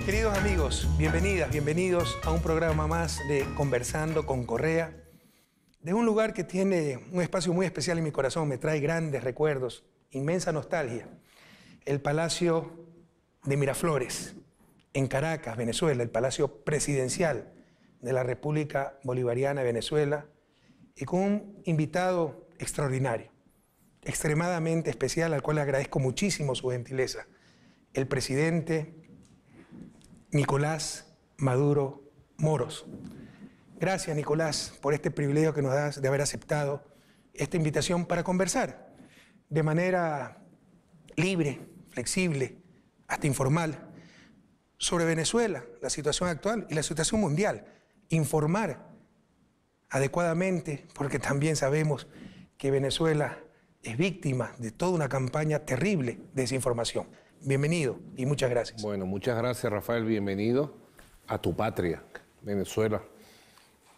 Queridos amigos, bienvenidas, bienvenidos a un programa más de Conversando con Correa, de un lugar que tiene un espacio muy especial en mi corazón, me trae grandes recuerdos, inmensa nostalgia. El Palacio de Miraflores, en Caracas, Venezuela, el Palacio Presidencial de la República Bolivariana de Venezuela, y con un invitado extraordinario, extremadamente especial, al cual le agradezco muchísimo su gentileza, el presidente Nicolás Maduro Moros. Gracias, Nicolás, por este privilegio que nos das de haber aceptado esta invitación para conversar de manera libre, flexible, hasta informal, sobre Venezuela, la situación actual y la situación mundial. Informar adecuadamente, porque también sabemos que Venezuela es víctima de toda una campaña terrible de desinformación. Bienvenido y muchas gracias. Bueno, muchas gracias, Rafael. Bienvenido a tu patria, Venezuela.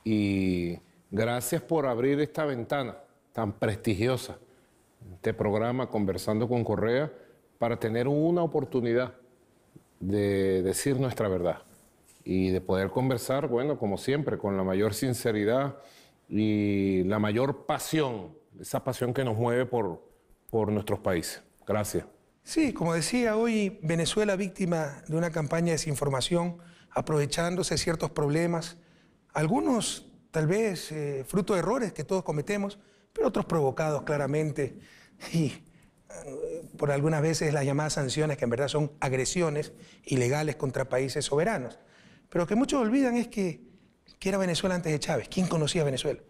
Y gracias por abrir esta ventana tan prestigiosa, este programa Conversando con Correa, para tener una oportunidad de decir nuestra verdad y de poder conversar, bueno, como siempre, con la mayor sinceridad y la mayor pasión, esa pasión que nos mueve por nuestros países. Gracias. Sí, como decía, hoy Venezuela víctima de una campaña de desinformación, aprovechándose de ciertos problemas, algunos tal vez fruto de errores que todos cometemos, pero otros provocados claramente y por algunas veces las llamadas sanciones, que en verdad son agresiones ilegales contra países soberanos. Pero que muchos olvidan es que era Venezuela antes de Chávez. ¿Quién conocía a Venezuela?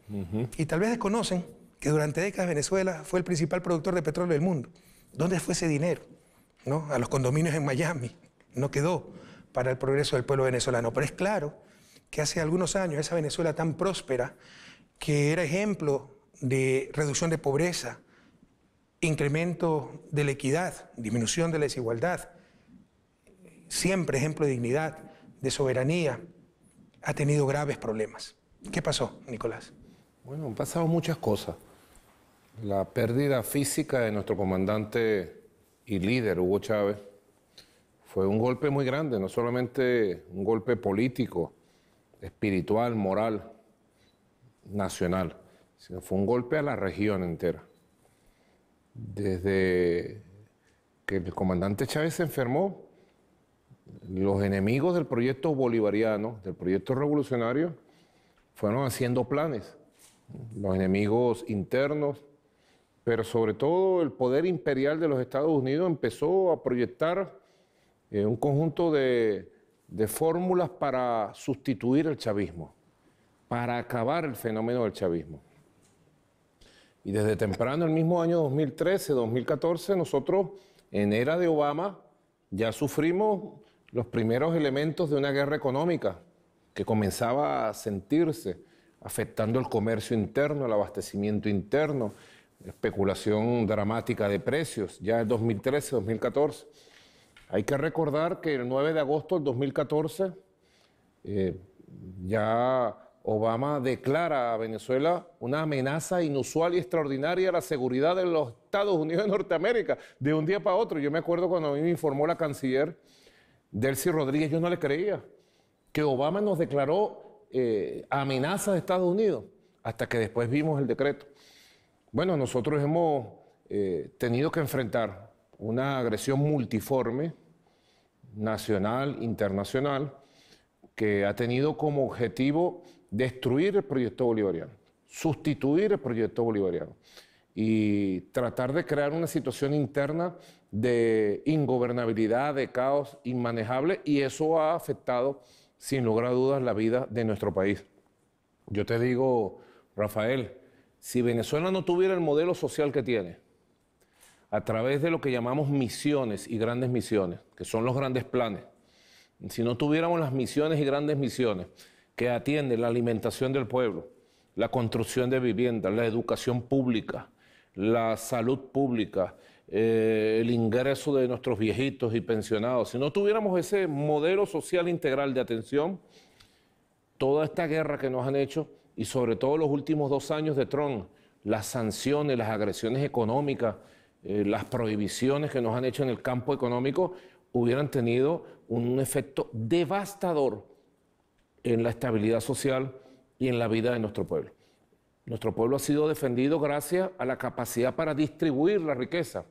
Y tal vez desconocen que durante décadas Venezuela fue el principal productor de petróleo del mundo. ¿Dónde fue ese dinero? ¿No? A los condominios en Miami. No quedó para el progreso del pueblo venezolano. Pero es claro que hace algunos años esa Venezuela tan próspera, que era ejemplo de reducción de pobreza, incremento de la equidad, disminución de la desigualdad, siempre ejemplo de dignidad, de soberanía, ha tenido graves problemas. ¿Qué pasó, Nicolás? Bueno, han pasado muchas cosas. La pérdida física de nuestro comandante y líder, Hugo Chávez, fue un golpe muy grande, no solamente un golpe político, espiritual, moral, nacional, sino fue un golpe a la región entera. Desde que el comandante Chávez se enfermó, los enemigos del proyecto bolivariano, del proyecto revolucionario, fueron haciendo planes. Los enemigos internos, pero sobre todo el poder imperial de los Estados Unidos empezó a proyectar un conjunto de fórmulas para sustituir el chavismo, para acabar el fenómeno del chavismo. Y desde temprano, el mismo año 2013, 2014, nosotros en era de Obama ya sufrimos los primeros elementos de una guerra económica que comenzaba a sentirse, afectando el comercio interno, el abastecimiento interno, especulación dramática de precios, ya en 2013, 2014. Hay que recordar que el 9 de agosto del 2014 ya Obama declara a Venezuela una amenaza inusual y extraordinaria a la seguridad de los Estados Unidos de Norteamérica, de un día para otro. Yo me acuerdo cuando a mí me informó la canciller Delcy Rodríguez, yo no le creía, que Obama nos declaró amenaza de Estados Unidos, hasta que después vimos el decreto. Bueno, nosotros hemos tenido que enfrentar una agresión multiforme, nacional, internacional, que ha tenido como objetivo destruir el proyecto bolivariano, sustituir el proyecto bolivariano y tratar de crear una situación interna de ingobernabilidad, de caos inmanejable, y eso ha afectado, sin lugar a dudas, la vida de nuestro país. Yo te digo, Rafael, si Venezuela no tuviera el modelo social que tiene, a través de lo que llamamos misiones y grandes misiones, que son los grandes planes, si no tuviéramos las misiones y grandes misiones que atienden la alimentación del pueblo, la construcción de viviendas, la educación pública, la salud pública, el ingreso de nuestros viejitos y pensionados, si no tuviéramos ese modelo social integral de atención, toda esta guerra que nos han hecho, y sobre todo los últimos 2 años de Trump, las sanciones, las agresiones económicas, las prohibiciones que nos han hecho en el campo económico, hubieran tenido un efecto devastador en la estabilidad social y en la vida de nuestro pueblo. Nuestro pueblo ha sido defendido gracias a la capacidad para distribuir la riqueza,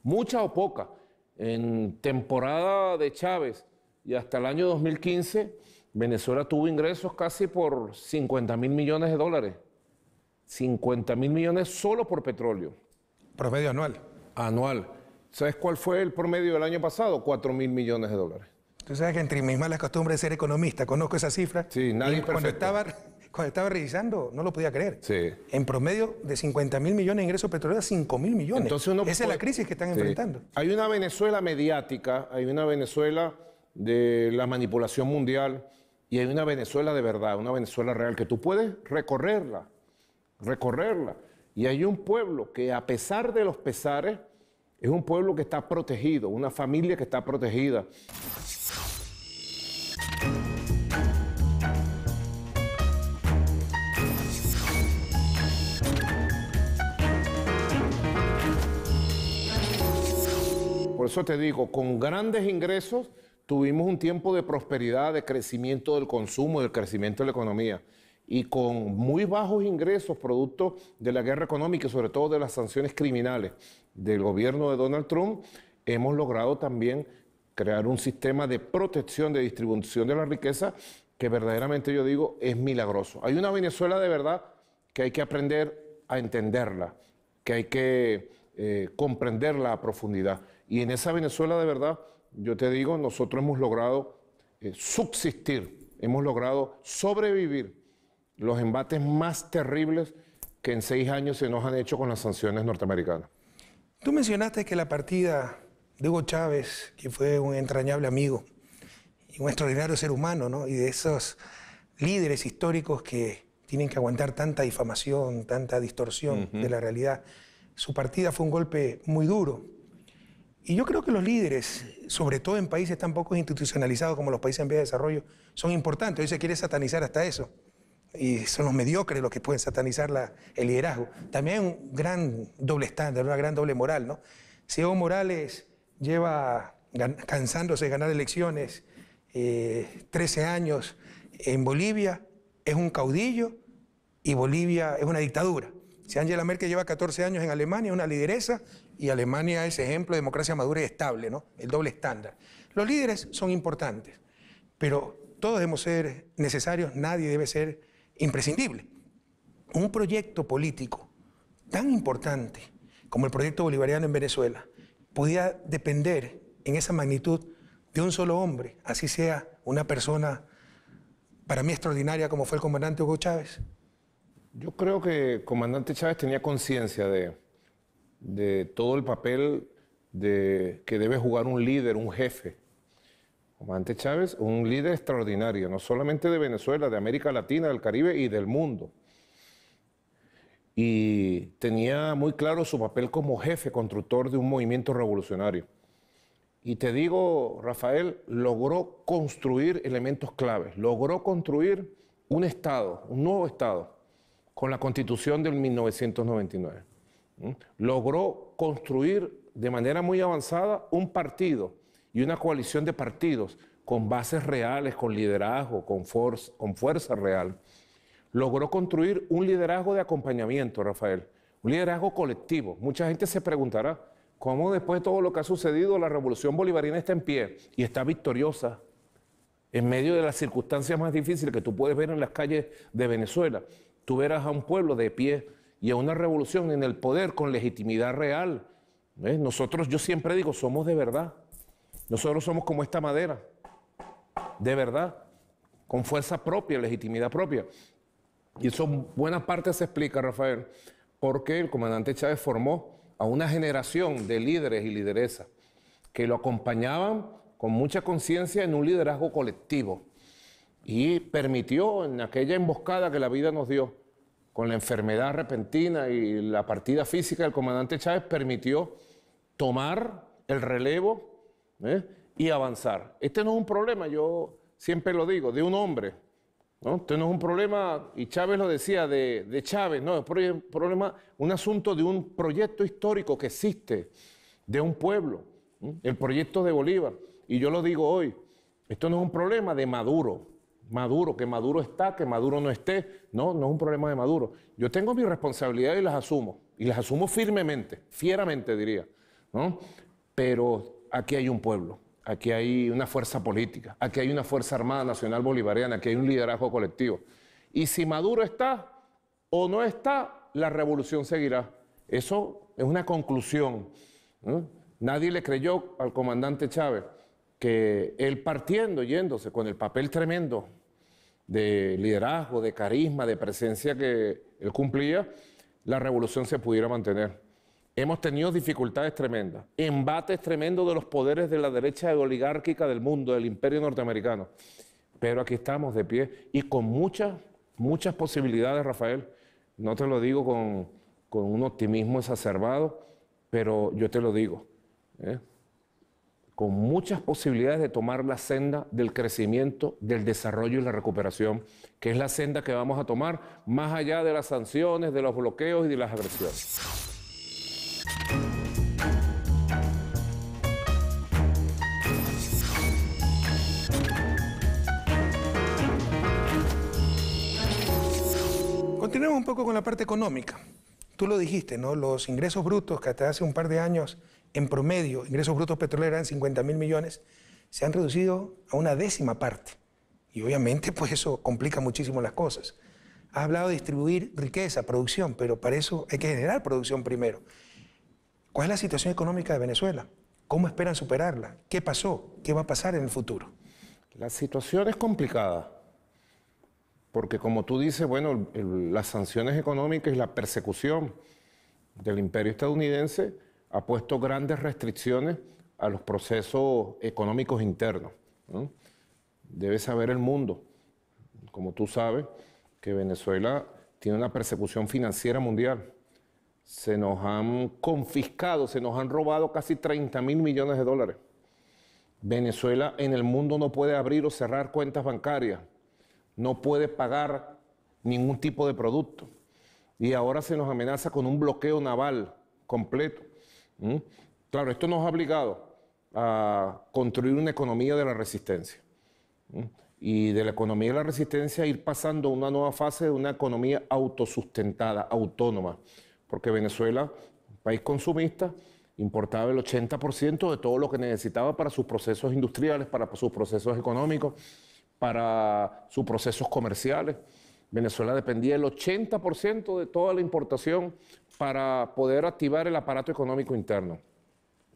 mucha o poca. En temporada de Chávez y hasta el año 2015, Venezuela tuvo ingresos casi por 50.000 millones de dólares. 50.000 millones solo por petróleo. Promedio anual. Anual. ¿Sabes cuál fue el promedio del año pasado? 4.000 millones de dólares. Tú sabes que entre mis malas costumbres de ser economista, conozco esa cifra. Sí, nadie es cuando perfecto. estaba revisando, no lo podía creer. Sí. En promedio, de 50.000 millones de ingresos petroleros, 5.000 millones. Entonces Esa es la crisis que están enfrentando. Hay una Venezuela mediática, hay una Venezuela de la manipulación mundial y hay una Venezuela de verdad, una Venezuela real que tú puedes recorrerla. Y hay un pueblo que, a pesar de los pesares, es un pueblo que está protegido, una familia que está protegida. Por eso te digo, con grandes ingresos tuvimos un tiempo de prosperidad, de crecimiento del consumo, del crecimiento de la economía. Y con muy bajos ingresos, producto de la guerra económica y sobre todo de las sanciones criminales del gobierno de Donald Trump, hemos logrado también crear un sistema de protección, de distribución de la riqueza que verdaderamente yo digo es milagroso. Hay una Venezuela de verdad que hay que aprender a entenderla, que hay que comprenderla a profundidad. Y en esa Venezuela de verdad, yo te digo, nosotros hemos logrado subsistir, hemos logrado sobrevivir los embates más terribles que en 6 años se nos han hecho con las sanciones norteamericanas. Tú mencionaste que la partida de Hugo Chávez, que fue un entrañable amigo y un extraordinario ser humano, ¿no? Y de esos líderes históricos que tienen que aguantar tanta difamación, tanta distorsión de la realidad, su partida fue un golpe muy duro. Y yo creo que los líderes, sobre todo en países tan poco institucionalizados como los países en vías de desarrollo, son importantes. Hoy se quiere satanizar hasta eso. Y son los mediocres los que pueden satanizar el liderazgo. También hay un gran doble estándar, una gran doble moral, ¿no? Si Evo Morales lleva cansándose de ganar elecciones 13 años en Bolivia, es un caudillo y Bolivia es una dictadura. Si Angela Merkel lleva 14 años en Alemania, es una lideresa, y Alemania es ejemplo de democracia madura y estable, ¿no? El doble estándar. Los líderes son importantes, pero todos debemos ser necesarios, nadie debe ser imprescindible. Un proyecto político tan importante como el proyecto bolivariano en Venezuela podía depender en esa magnitud de un solo hombre, así sea una persona para mí extraordinaria como fue el comandante Hugo Chávez. Yo creo que el comandante Chávez tenía conciencia de todo el papel que debe jugar un líder, un jefe. Comandante Chávez, un líder extraordinario, no solamente de Venezuela, de América Latina, del Caribe y del mundo. Y tenía muy claro su papel como jefe constructor de un movimiento revolucionario. Y te digo, Rafael, logró construir elementos claves, logró construir un Estado, un nuevo Estado, con la Constitución del 1999. Logró construir de manera muy avanzada un partido y una coalición de partidos con bases reales, con liderazgo, con fuerza real. Logró construir un liderazgo de acompañamiento, Rafael, un liderazgo colectivo. Mucha gente se preguntará, ¿cómo después de todo lo que ha sucedido la revolución bolivariana está en pie y está victoriosa en medio de las circunstancias más difíciles que tú puedes ver en las calles de Venezuela? Tú verás a un pueblo de pie y a una revolución en el poder con legitimidad real. ¿Ves? Nosotros, yo siempre digo, somos de verdad. Nosotros somos como esta madera, de verdad, con fuerza propia, legitimidad propia. Y eso en buena parte se explica, Rafael, porque el comandante Chávez formó a una generación de líderes y lideresas que lo acompañaban con mucha conciencia en un liderazgo colectivo. Y permitió en aquella emboscada que la vida nos dio, con la enfermedad repentina y la partida física del comandante Chávez, permitió tomar el relevo y avanzar. Este no es un problema, yo siempre lo digo, de un hombre, ¿no? Este no es un problema, y Chávez lo decía, de Chávez, no, es un problema, un asunto de un proyecto histórico que existe, de un pueblo, el proyecto de Bolívar. Y yo lo digo hoy, esto no es un problema de Maduro. Que Maduro está, que Maduro no esté. No, no es un problema de Maduro. Yo tengo mi responsabilidad y las asumo firmemente, fieramente diría, ¿no? Pero aquí hay un pueblo, aquí hay una fuerza política, aquí hay una Fuerza Armada Nacional Bolivariana, aquí hay un liderazgo colectivo. Y si Maduro está o no está, la revolución seguirá. Eso es una conclusión, ¿no? Nadie le creyó al comandante Chávez que él partiendo, yéndose con el papel tremendo de liderazgo, de carisma, de presencia que él cumplía, la revolución se pudiera mantener. Hemos tenido dificultades tremendas, embates tremendos de los poderes de la derecha oligárquica del mundo, del imperio norteamericano. Pero aquí estamos de pie y con muchas posibilidades, Rafael. No te lo digo con un optimismo exacerbado, pero yo te lo digo, con muchas posibilidades de tomar la senda del crecimiento, del desarrollo y la recuperación, que es la senda que vamos a tomar más allá de las sanciones, de los bloqueos y de las agresiones. Continuemos un poco con la parte económica. Tú lo dijiste, ¿no? Los ingresos brutos que hasta hace un par de años, en promedio, ingresos brutos petroleros eran 50.000 millones, se han reducido a una décima parte. Y obviamente, pues eso complica muchísimo las cosas. Has hablado de distribuir riqueza, producción, pero para eso hay que generar producción primero. ¿Cuál es la situación económica de Venezuela? ¿Cómo esperan superarla? ¿Qué pasó? ¿Qué va a pasar en el futuro? La situación es complicada, porque como tú dices, bueno, las sanciones económicas y la persecución del imperio estadounidense ha puesto grandes restricciones a los procesos económicos internos, ¿no? Debe saber el mundo, como tú sabes, que Venezuela tiene una persecución financiera mundial. Se nos han confiscado, se nos han robado casi 30.000 millones de dólares. Venezuela en el mundo no puede abrir o cerrar cuentas bancarias, no puede pagar ningún tipo de producto. Y ahora se nos amenaza con un bloqueo naval completo. Claro, esto nos ha obligado a construir una economía de la resistencia. Y de la economía de la resistencia ir pasando a una nueva fase de una economía autosustentada, autónoma. Porque Venezuela, un país consumista, importaba el 80% de todo lo que necesitaba para sus procesos industriales, para sus procesos económicos, para sus procesos comerciales. Venezuela dependía del 80% de toda la importación para poder activar el aparato económico interno.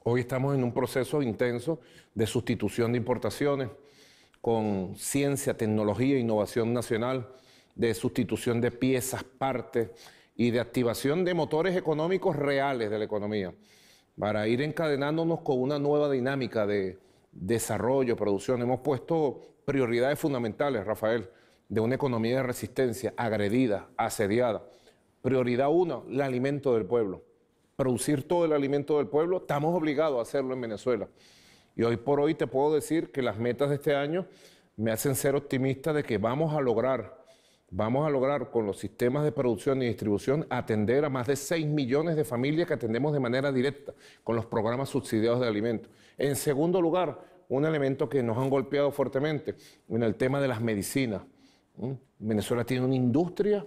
Hoy estamos en un proceso intenso de sustitución de importaciones con ciencia, tecnología e innovación nacional, de sustitución de piezas, partes y de activación de motores económicos reales de la economía, para ir encadenándonos con una nueva dinámica de desarrollo, producción. Hemos puesto prioridades fundamentales, Rafael, de una economía de resistencia, agredida, asediada. Prioridad 1, el alimento del pueblo. Producir todo el alimento del pueblo, estamos obligados a hacerlo en Venezuela. Y hoy por hoy te puedo decir que las metas de este año me hacen ser optimista de que vamos a lograr con los sistemas de producción y distribución atender a más de 6 millones de familias que atendemos de manera directa con los programas subsidiados de alimentos. En segundo lugar, un elemento que nos han golpeado fuertemente en el tema de las medicinas. Venezuela tiene una industria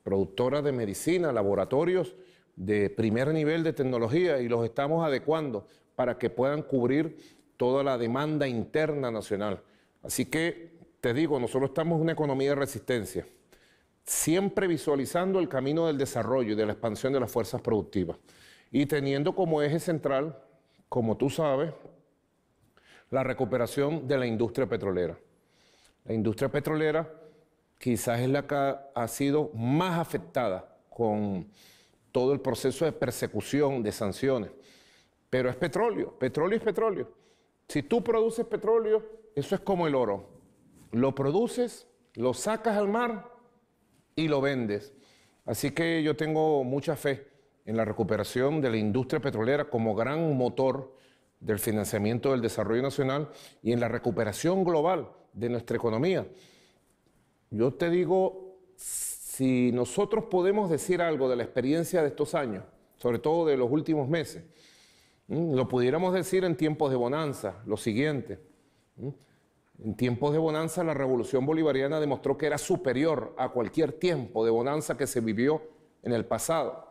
productora de medicina, laboratorios de primer nivel de tecnología y los estamos adecuando para que puedan cubrir toda la demanda interna nacional. Así que, te digo, nosotros estamos en una economía de resistencia, siempre visualizando el camino del desarrollo y de la expansión de las fuerzas productivas y teniendo como eje central, como tú sabes, la recuperación de la industria petrolera. La industria petrolera quizás es la que ha sido más afectada con todo el proceso de persecución, de sanciones. Pero es petróleo, petróleo es petróleo. Si tú produces petróleo, eso es como el oro. Lo produces, lo sacas al mar y lo vendes. Así que yo tengo mucha fe en la recuperación de la industria petrolera como gran motor del financiamiento del desarrollo nacional y en la recuperación global de nuestra economía. Yo te digo, si nosotros podemos decir algo de la experiencia de estos años, sobre todo de los últimos meses, Lo pudiéramos decir en tiempos de bonanza, lo siguiente. En tiempos de bonanza, la revolución bolivariana demostró que era superior a cualquier tiempo de bonanza que se vivió en el pasado.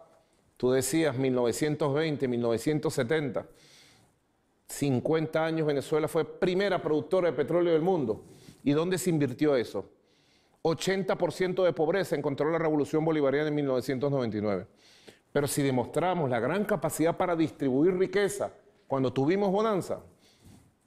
Tú decías 1920, 1970, 50 años Venezuela fue primera productora de petróleo del mundo. ¿Y dónde se invirtió eso? 80% de pobreza encontró la revolución bolivariana en 1999. Pero si demostramos la gran capacidad para distribuir riqueza cuando tuvimos bonanza,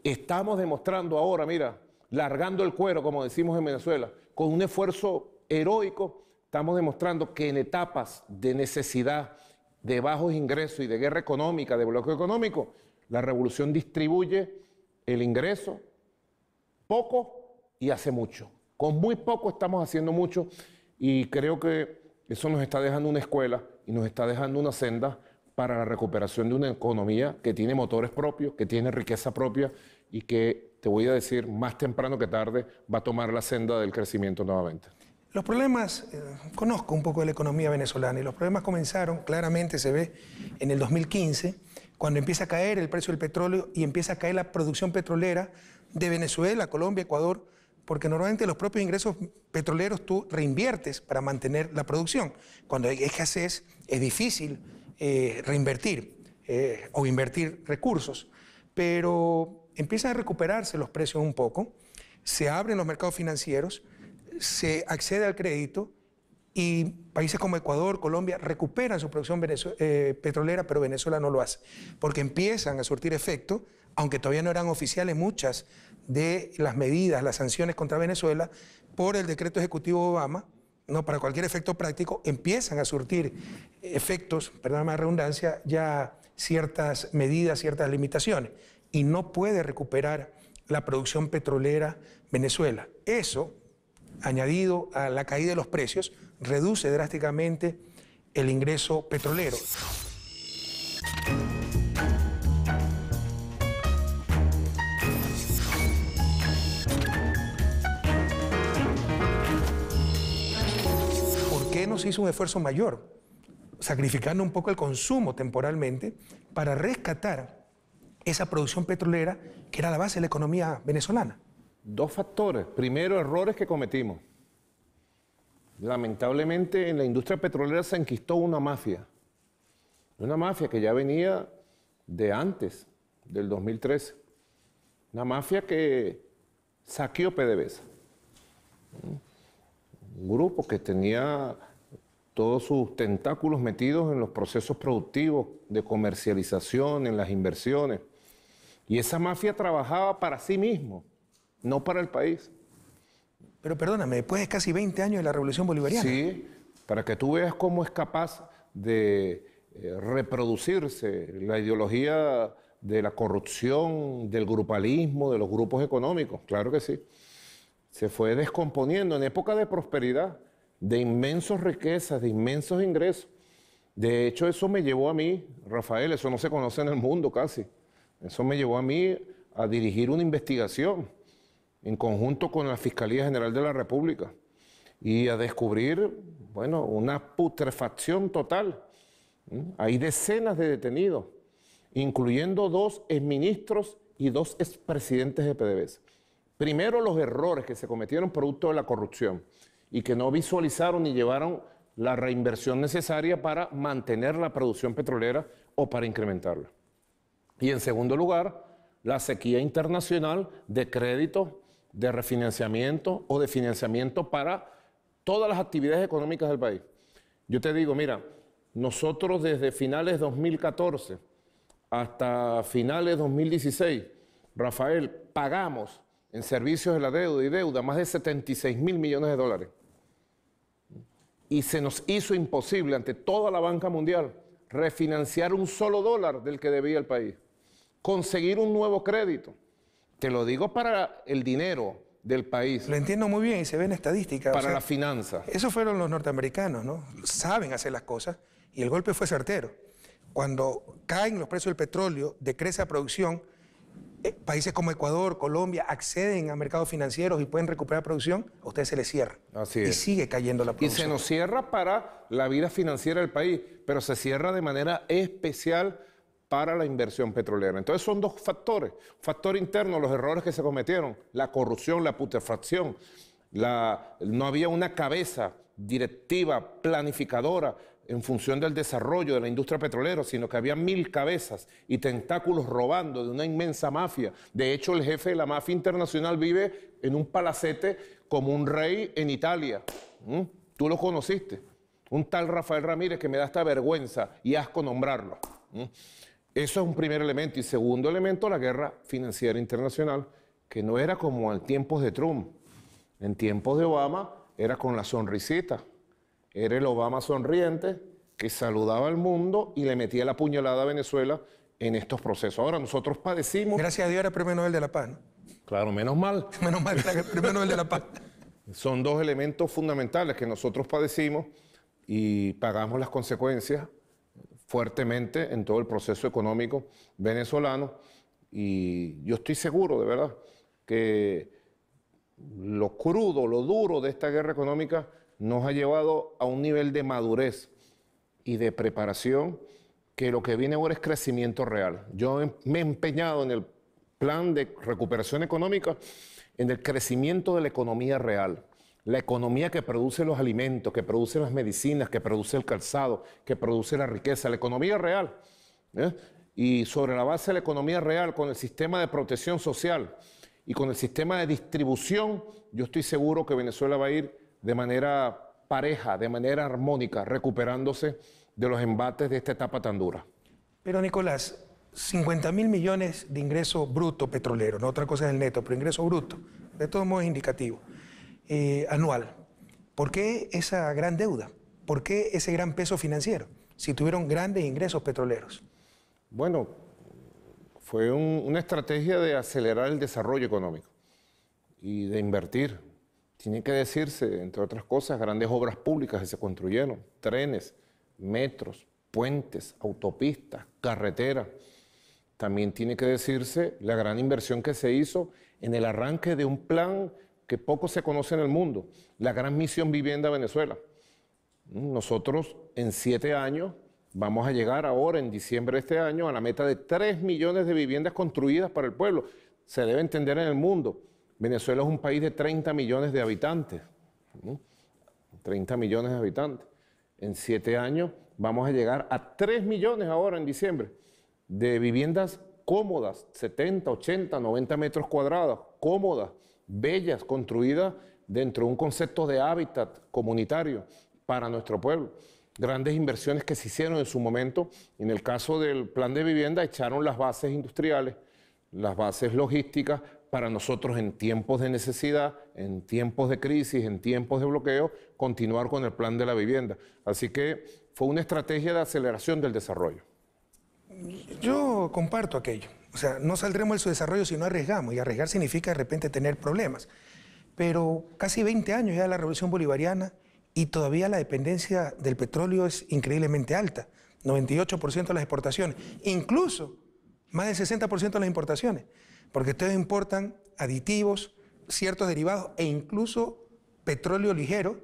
estamos demostrando ahora, mira, largando el cuero, como decimos en Venezuela, con un esfuerzo heroico, estamos demostrando que en etapas de necesidad, de bajos ingresos y de guerra económica, de bloqueo económico, la revolución distribuye el ingreso poco y hace mucho. Con muy poco estamos haciendo mucho y creo que eso nos está dejando una escuela y nos está dejando una senda para la recuperación de una economía que tiene motores propios, que tiene riqueza propia y que, te voy a decir, más temprano que tarde va a tomar la senda del crecimiento nuevamente. Los problemas, conozco un poco de la economía venezolana y los problemas comenzaron, claramente se ve, en el 2015, cuando empieza a caer el precio del petróleo y empieza a caer la producción petrolera de Venezuela, Colombia, Ecuador, porque normalmente los propios ingresos petroleros tú reinviertes para mantener la producción. Cuando hay escasez es difícil reinvertir o invertir recursos, pero empiezan a recuperarse los precios un poco, se abren los mercados financieros, se accede al crédito y países como Ecuador, Colombia recuperan su producción petrolera, pero Venezuela no lo hace, porque empiezan a surtir efecto, aunque todavía no eran oficiales muchas de las medidas, las sanciones contra Venezuela, por el decreto ejecutivo de Obama, no para cualquier efecto práctico, empiezan a surtir efectos, perdóname la redundancia, ya ciertas medidas, ciertas limitaciones, y no puede recuperar la producción petrolera Venezuela. Eso, añadido a la caída de los precios, reduce drásticamente el ingreso petrolero. ¿Por qué no se hizo un esfuerzo mayor, sacrificando un poco el consumo temporalmente para rescatar esa producción petrolera que era la base de la economía venezolana? Dos factores. Primero, errores que cometimos. Lamentablemente, en la industria petrolera se enquistó una mafia que ya venía de antes, del 2013. Una mafia que saqueó PDVSA. Un grupo que tenía todos sus tentáculos metidos en los procesos productivos de comercialización, en las inversiones. Y esa mafia trabajaba para sí mismo, no para el país. Pero perdóname, después de casi 20 años de la Revolución Bolivariana. Sí, para que tú veas cómo es capaz de reproducirse la ideología de la corrupción, del grupalismo, de los grupos económicos. Claro que sí. Se fue descomponiendo en época de prosperidad, de inmensas riquezas, de inmensos ingresos. De hecho, eso me llevó a mí, Rafael, eso no se conoce en el mundo casi. Eso me llevó a mí a dirigir una investigación en conjunto con la Fiscalía General de la República y a descubrir, bueno, una putrefacción total. Hay decenas de detenidos, incluyendo 2 exministros y 2 expresidentes de PDVSA. Primero, los errores que se cometieron producto de la corrupción y que no visualizaron ni llevaron la reinversión necesaria para mantener la producción petrolera o para incrementarla. Y en segundo lugar, la sequía internacional de crédito, de refinanciamiento o de financiamiento para todas las actividades económicas del país. Yo te digo, mira, nosotros desde finales de 2014 hasta finales de 2016, Rafael, pagamos en servicios de la deuda y deuda más de 76.000 millones de dólares. Y se nos hizo imposible ante toda la banca mundial refinanciar un solo dólar del que debía el país, conseguir un nuevo crédito. Te lo digo para el dinero del país. Lo entiendo muy bien y se ve en estadísticas. Para la finanza. Esos fueron los norteamericanos, ¿no? Saben hacer las cosas y el golpe fue certero. Cuando caen los precios del petróleo, decrece la producción, países como Ecuador, Colombia acceden a mercados financieros y pueden recuperar producción, a ustedes se les cierra. Así y es. sigue cayendo la producción. Y se nos cierra para la vida financiera del país, pero se cierra de manera especial para la inversión petrolera. Entonces son dos factores. Factor interno, los errores que se cometieron, la corrupción, la putrefacción, no había una cabeza directiva, planificadora en función del desarrollo de la industria petrolera, sino que había 1000 cabezas y tentáculos robando de una inmensa mafia. De hecho, el jefe de la mafia internacional vive en un palacete como un rey en Italia. Tú lo conociste. Un tal Rafael Ramírez que me da esta vergüenza y asco nombrarlo. Eso es un primer elemento. Y segundo elemento, la guerra financiera internacional, que no era como en tiempos de Trump. En tiempos de Obama era con la sonrisita. Era el Obama sonriente que saludaba al mundo y le metía la puñalada a Venezuela en estos procesos. Ahora nosotros padecimos... Gracias a Dios era Premio Nobel de la Paz, ¿no? Claro, menos mal. Menos mal que era el Premio Nobel de la Paz. Son dos elementos fundamentales que nosotros padecimos y pagamos las consecuencias fuertemente en todo el proceso económico venezolano. Y yo estoy seguro, de verdad, que lo crudo, lo duro de esta guerra económica nos ha llevado a un nivel de madurez y de preparación que lo que viene ahora es crecimiento real. Yo me he empeñado en el plan de recuperación económica, en el crecimiento de la economía real. La economía que produce los alimentos, que produce las medicinas, que produce el calzado, que produce la riqueza, la economía real. Y sobre la base de la economía real, con el sistema de protección social y con el sistema de distribución, yo estoy seguro que Venezuela va a ir de manera pareja, de manera armónica, recuperándose de los embates de esta etapa tan dura. Pero Nicolás, 50.000 millones de ingreso bruto petrolero, no otra cosa es el neto, pero ingreso bruto, de todos modos indicativo, anual. ¿Por qué esa gran deuda? ¿Por qué ese gran peso financiero si tuvieron grandes ingresos petroleros? Bueno, fue una estrategia de acelerar el desarrollo económico y de invertir. Tiene que decirse, entre otras cosas, grandes obras públicas que se construyeron, trenes, metros, puentes, autopistas, carreteras. También tiene que decirse la gran inversión que se hizo en el arranque de un plan que poco se conoce en el mundo, la Gran Misión Vivienda Venezuela. Nosotros en 7 años vamos a llegar ahora, en diciembre de este año, a la meta de 3 millones de viviendas construidas para el pueblo. Se debe entender en el mundo. Venezuela es un país de 30 millones de habitantes. 30 millones de habitantes. En 7 años vamos a llegar a 3 millones ahora en diciembre de viviendas cómodas, 70, 80, 90 metros cuadrados, cómodas, bellas, construidas dentro de un concepto de hábitat comunitario para nuestro pueblo. Grandes inversiones que se hicieron en su momento. En el caso del plan de vivienda echaron las bases industriales, las bases logísticas para nosotros en tiempos de necesidad, en tiempos de crisis, en tiempos de bloqueo, continuar con el plan de la vivienda. Así que fue una estrategia de aceleración del desarrollo. Yo comparto aquello. O sea, no saldremos de su desarrollo si no arriesgamos, y arriesgar significa de repente tener problemas. Pero casi 20 años ya de la Revolución Bolivariana y todavía la dependencia del petróleo es increíblemente alta. 98% de las exportaciones, incluso más del 60% de las importaciones, porque ustedes importan aditivos, ciertos derivados e incluso petróleo ligero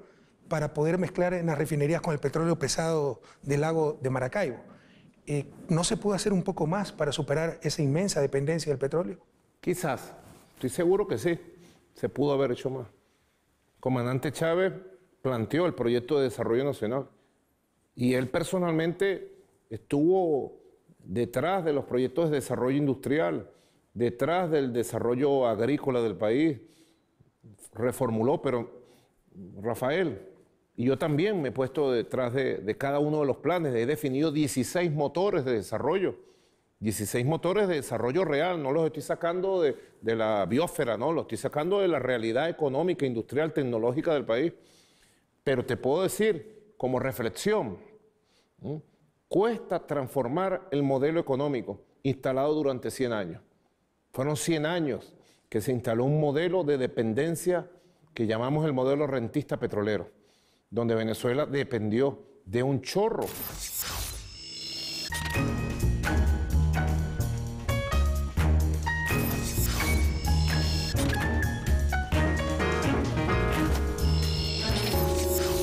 para poder mezclar en las refinerías con el petróleo pesado del lago de Maracaibo. ¿No se puede hacer un poco más para superar esa inmensa dependencia del petróleo? Quizás, estoy seguro que sí, se pudo haber hecho más. El comandante Chávez planteó el proyecto de desarrollo nacional y él personalmente estuvo detrás de los proyectos de desarrollo industrial, detrás del desarrollo agrícola del país, reformuló, pero Rafael, y yo también me he puesto detrás de cada uno de los planes, he definido 16 motores de desarrollo, 16 motores de desarrollo real, no los estoy sacando de la biosfera, no, los estoy sacando de la realidad económica, industrial, tecnológica del país. Pero te puedo decir, como reflexión, cuesta transformar el modelo económico instalado durante 100 años. Fueron 100 años que se instaló un modelo de dependencia que llamamos el modelo rentista petrolero, donde Venezuela dependió de un chorro.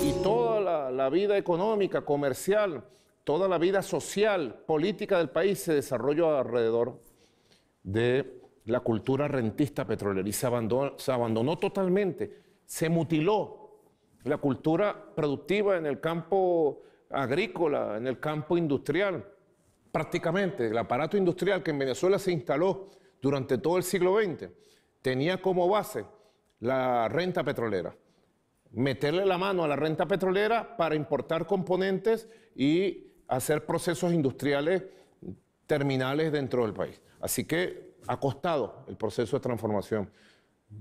Y toda la vida económica, comercial, toda la vida social, política del país se desarrolló alrededor de la cultura rentista petrolera y se abandonó totalmente, se mutiló la cultura productiva en el campo agrícola, en el campo industrial. Prácticamente el aparato industrial que en Venezuela se instaló durante todo el siglo XX tenía como base la renta petrolera. Meterle la mano a la renta petrolera para importar componentes y hacer procesos industriales terminales dentro del país. Así que ha costado el proceso de transformación.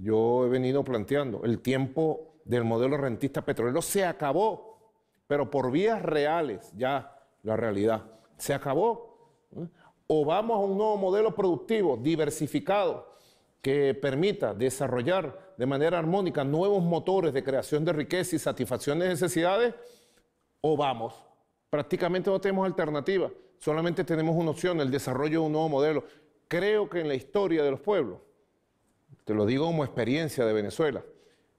Yo he venido planteando, el tiempo del modelo rentista petrolero se acabó, pero por vías reales, ya la realidad, se acabó. O vamos a un nuevo modelo productivo, diversificado, que permita desarrollar de manera armónica nuevos motores de creación de riqueza y satisfacción de necesidades, o vamos. Prácticamente no tenemos alternativa, solamente tenemos una opción, el desarrollo de un nuevo modelo. Creo que en la historia de los pueblos, te lo digo como experiencia de Venezuela,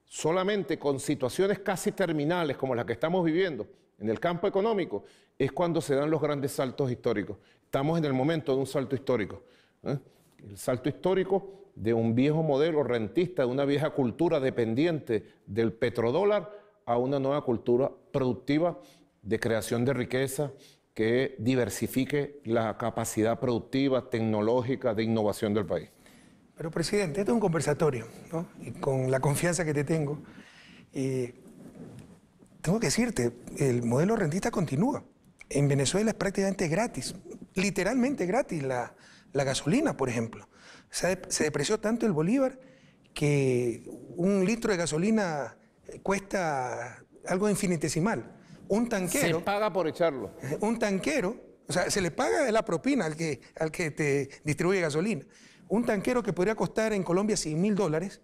solamente con situaciones casi terminales como las que estamos viviendo en el campo económico, es cuando se dan los grandes saltos históricos. Estamos en el momento de un salto histórico. El salto histórico de un viejo modelo rentista, de una vieja cultura dependiente del petrodólar, a una nueva cultura productiva de creación de riqueza que diversifique la capacidad productiva, tecnológica, de innovación del país. Pero, presidente, este es un conversatorio, ¿no? Y con la confianza que te tengo, tengo que decirte, el modelo rentista continúa. En Venezuela es prácticamente gratis, literalmente gratis la gasolina, por ejemplo. Se depreció tanto el bolívar que un litro de gasolina cuesta algo infinitesimal. Un tanquero... Se paga por echarlo. Un tanquero, o sea, se le paga la propina al que te distribuye gasolina. Un tanquero que podría costar en Colombia $100.000,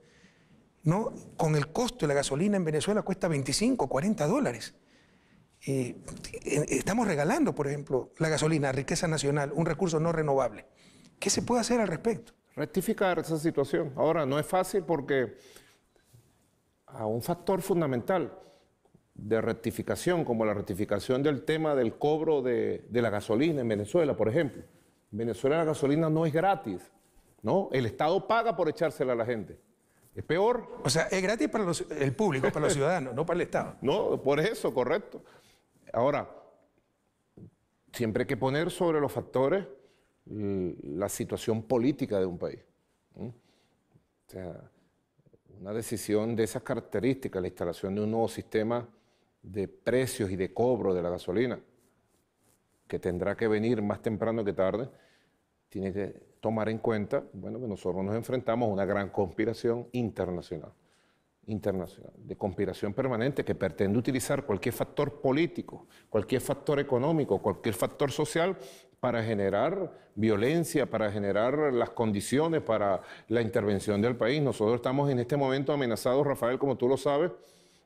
¿no? Con el costo de la gasolina en Venezuela cuesta $25, $40. Estamos regalando, por ejemplo, la gasolina, riqueza nacional, un recurso no renovable. ¿Qué se puede hacer al respecto? Rectificar esa situación. Ahora, no es fácil porque a un factor fundamental de rectificación, como la rectificación del tema del cobro de la gasolina en Venezuela, por ejemplo. En Venezuela la gasolina no es gratis, ¿no? El Estado paga por echársela a la gente. Es peor. O sea, es gratis para el público, para los ciudadanos, no para el Estado. No, por eso, correcto. Ahora, siempre hay que poner sobre los factores la situación política de un país. O sea, una decisión de esas características, la instalación de un nuevo sistema de precios y de cobro de la gasolina, que tendrá que venir más temprano que tarde, tiene que tomar en cuenta, bueno, que nosotros nos enfrentamos a una gran conspiración internacional, de conspiración permanente que pretende utilizar cualquier factor político, cualquier factor económico, cualquier factor social para generar violencia, para generar las condiciones para la intervención del país. Nosotros estamos en este momento amenazados, Rafael, como tú lo sabes,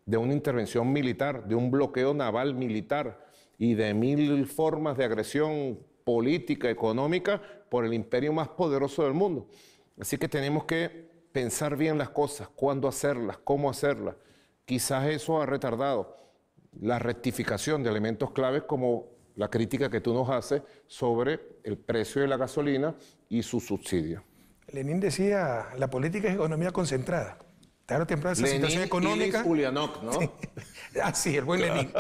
de una intervención militar, de un bloqueo naval militar y de 1000 formas de agresión política, económica, por el imperio más poderoso del mundo. Así que tenemos que pensar bien las cosas, cuándo hacerlas, cómo hacerlas. Quizás eso ha retardado la rectificación de elementos claves como la crítica que tú nos haces sobre el precio de la gasolina y su subsidio. Lenin decía, la política es economía concentrada. Tarde o temprano esa situación económica... Ulyanov, ¿no? Sí, el buen Lenin.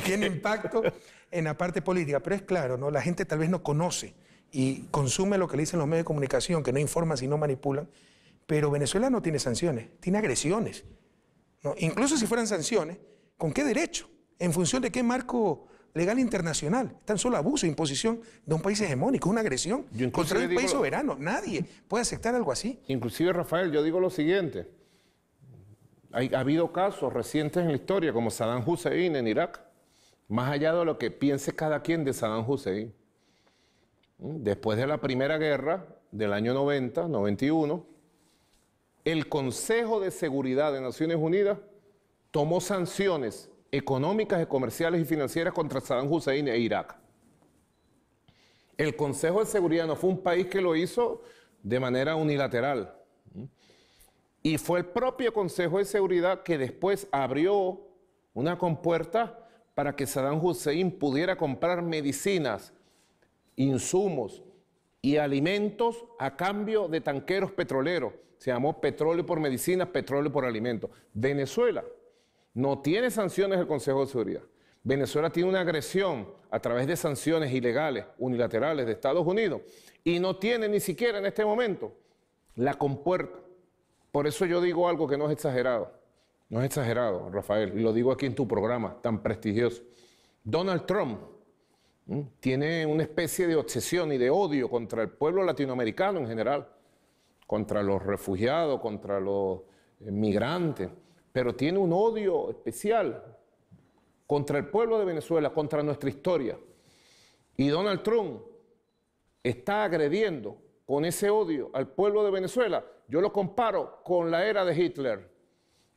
Tiene impacto en la parte política, pero es claro, ¿no? La gente tal vez no conoce y consume lo que le dicen los medios de comunicación, que no informan sino manipulan, pero Venezuela no tiene sanciones, tiene agresiones, ¿no? Incluso si fueran sanciones, ¿con qué derecho? ¿En función de qué marco legal internacional? Es tan solo abuso e imposición de un país hegemónico, una agresión contra un país soberano. Nadie puede aceptar algo así. Inclusive, Rafael, yo digo lo siguiente. Ha habido casos recientes en la historia, como Saddam Hussein en Irak, más allá de lo que piense cada quien de Saddam Hussein. Después de la Primera Guerra, del año 90, 91, el Consejo de Seguridad de Naciones Unidas tomó sanciones económicas, comerciales y financieras contra Saddam Hussein e Irak. El Consejo de Seguridad no fue un país que lo hizo de manera unilateral. Y fue el propio Consejo de Seguridad que después abrió una compuerta para que Saddam Hussein pudiera comprar medicinas, insumos y alimentos a cambio de tanqueros petroleros. Se llamó petróleo por medicinas, petróleo por alimentos. Venezuela no tiene sanciones del Consejo de Seguridad. Venezuela tiene una agresión a través de sanciones ilegales, unilaterales de Estados Unidos, y no tiene ni siquiera en este momento la compuerta. Por eso yo digo algo que no es exagerado. No es exagerado, Rafael, y lo digo aquí en tu programa tan prestigioso. Donald Trump tiene una especie de obsesión y de odio contra el pueblo latinoamericano en general, contra los refugiados, contra los migrantes, pero tiene un odio especial contra el pueblo de Venezuela, contra nuestra historia. Y Donald Trump está agrediendo con ese odio al pueblo de Venezuela. Yo lo comparo con la era de Hitler,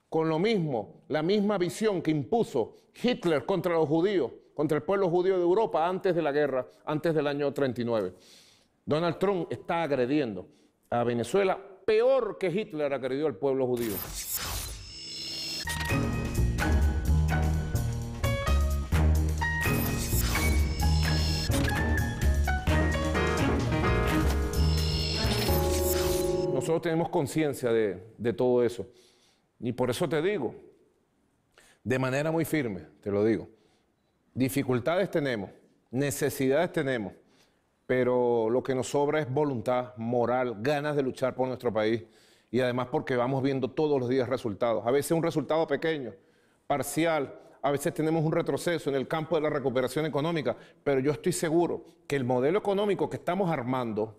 con lo mismo, la misma visión que impuso Hitler contra los judíos, contra el pueblo judío de Europa antes de la guerra, antes del año 39. Donald Trump está agrediendo a Venezuela peor que Hitler agredió al pueblo judío. Nosotros tenemos conciencia de todo eso. Y por eso te digo, de manera muy firme, te lo digo, dificultades tenemos, necesidades tenemos, pero lo que nos sobra es voluntad, moral, ganas de luchar por nuestro país y además porque vamos viendo todos los días resultados. A veces un resultado pequeño, parcial, a veces tenemos un retroceso en el campo de la recuperación económica, pero yo estoy seguro que el modelo económico que estamos armando,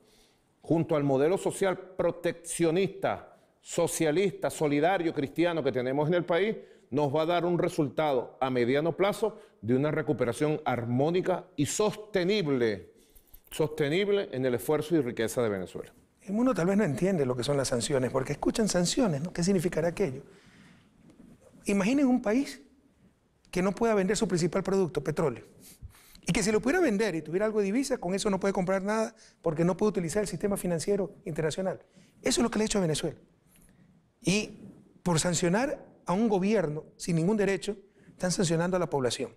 junto al modelo social proteccionista, socialista, solidario, cristiano que tenemos en el país, nos va a dar un resultado a mediano plazo de una recuperación armónica y sostenible en el esfuerzo y riqueza de Venezuela. El mundo tal vez no entiende lo que son las sanciones, porque escuchan sanciones, ¿no? ¿Qué significará aquello? Imaginen un país que no pueda vender su principal producto, petróleo, y que si lo pudiera vender y tuviera algo de divisa, con eso no puede comprar nada porque no puede utilizar el sistema financiero internacional. Eso es lo que le ha hecho a Venezuela. Y por sancionar a un gobierno sin ningún derecho, están sancionando a la población.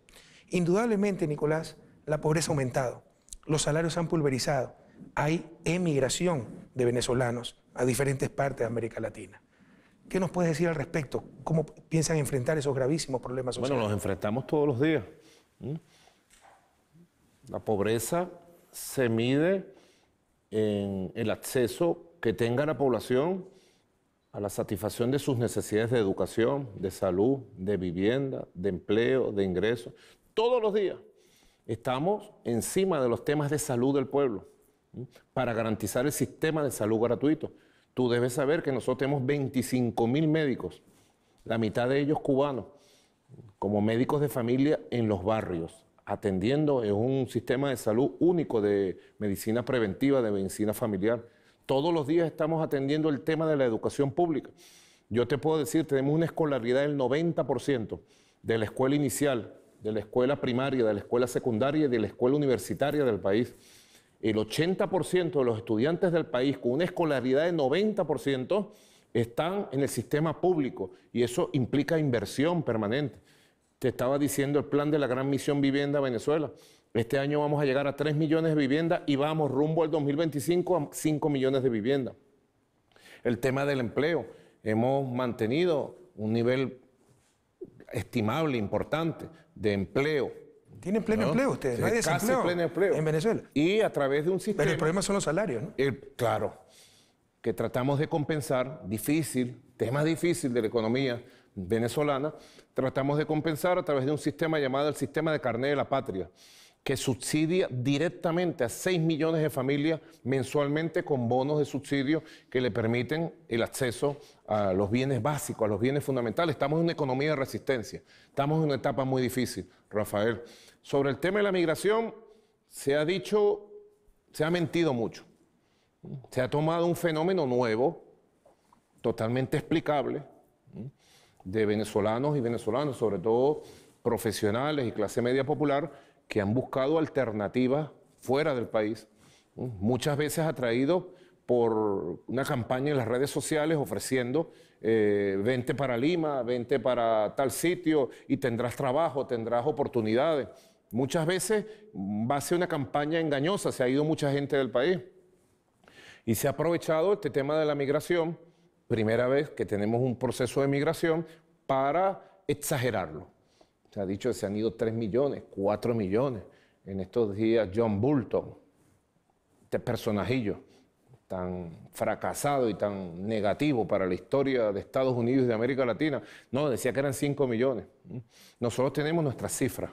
Indudablemente, Nicolás, la pobreza ha aumentado, los salarios se han pulverizado, hay emigración de venezolanos a diferentes partes de América Latina. ¿Qué nos puedes decir al respecto? ¿Cómo piensan enfrentar esos gravísimos problemas sociales? Bueno, los enfrentamos todos los días. La pobreza se mide en el acceso que tenga la población a la satisfacción de sus necesidades de educación, de salud, de vivienda, de empleo, de ingresos. Todos los días estamos encima de los temas de salud del pueblo para garantizar el sistema de salud gratuito. Tú debes saber que nosotros tenemos 25.000 médicos, la mitad de ellos cubanos, como médicos de familia en los barrios, atendiendo en un sistema de salud único de medicina preventiva, de medicina familiar. Todos los días estamos atendiendo el tema de la educación pública. Yo te puedo decir, tenemos una escolaridad del 90% de la escuela inicial, de la escuela primaria, de la escuela secundaria y de la escuela universitaria del país. El 80% de los estudiantes del país con una escolaridad de 90% están en el sistema público y eso implica inversión permanente. Te estaba diciendo el plan de la Gran Misión Vivienda Venezuela. Este año vamos a llegar a 3 millones de viviendas y vamos rumbo al 2025 a 5 millones de viviendas. El tema del empleo. Hemos mantenido un nivel estimable, importante, de empleo. ¿Tienen pleno empleo ustedes? ¿No hay desempleo casi pleno empleo en Venezuela? Y a través de un sistema... Pero el problema son los salarios, ¿no? Claro, que tratamos de compensar, tema difícil de la economía venezolana, tratamos de compensar a través de un sistema llamado el Sistema de Carné de la Patria, que subsidia directamente a 6 millones de familias mensualmente con bonos de subsidio que le permiten el acceso a los bienes básicos, a los bienes fundamentales. Estamos en una economía de resistencia, estamos en una etapa muy difícil, Rafael. Sobre el tema de la migración, se ha mentido mucho. Se ha tomado un fenómeno nuevo, totalmente explicable, de venezolanos y venezolanas, sobre todo profesionales y clase media popular, que han buscado alternativas fuera del país, muchas veces atraídos por una campaña en las redes sociales ofreciendo vente para Lima, vente para tal sitio y tendrás trabajo, tendrás oportunidades. Muchas veces va a ser una campaña engañosa, se ha ido mucha gente del país y se ha aprovechado este tema de la migración, primera vez que tenemos un proceso de migración, para exagerarlo. Se ha dicho que se han ido 3 millones, 4 millones. En estos días John Bolton, este personajillo tan fracasado y tan negativo para la historia de Estados Unidos y de América Latina, no, decía que eran 5 millones. Nosotros tenemos nuestras cifras.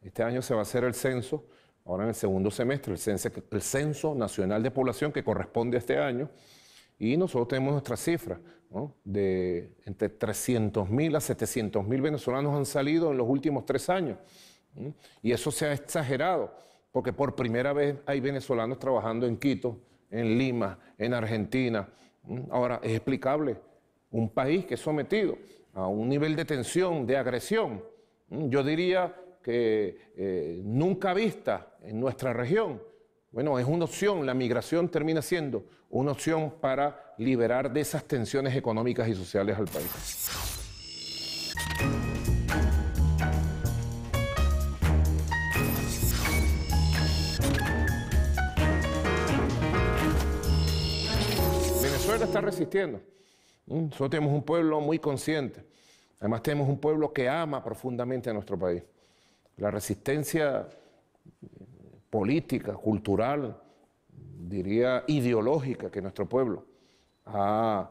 Este año se va a hacer el censo, ahora en el segundo semestre, el Censo Nacional de Población que corresponde a este año, y nosotros tenemos nuestras cifras, ¿no? De entre 300.000 a 700.000 venezolanos han salido en los últimos 3 años. Y eso se ha exagerado, porque por primera vez hay venezolanos trabajando en Quito, en Lima, en Argentina. Ahora, es explicable, un país que es sometido a un nivel de tensión, de agresión, yo diría que nunca vista en nuestra región. Bueno, es una opción, la migración termina siendo una opción para liberar de esas tensiones económicas y sociales al país. Venezuela está resistiendo. Nosotros tenemos un pueblo muy consciente. Además tenemos un pueblo que ama profundamente a nuestro país. La resistencia política, cultural, diría ideológica que nuestro pueblo ha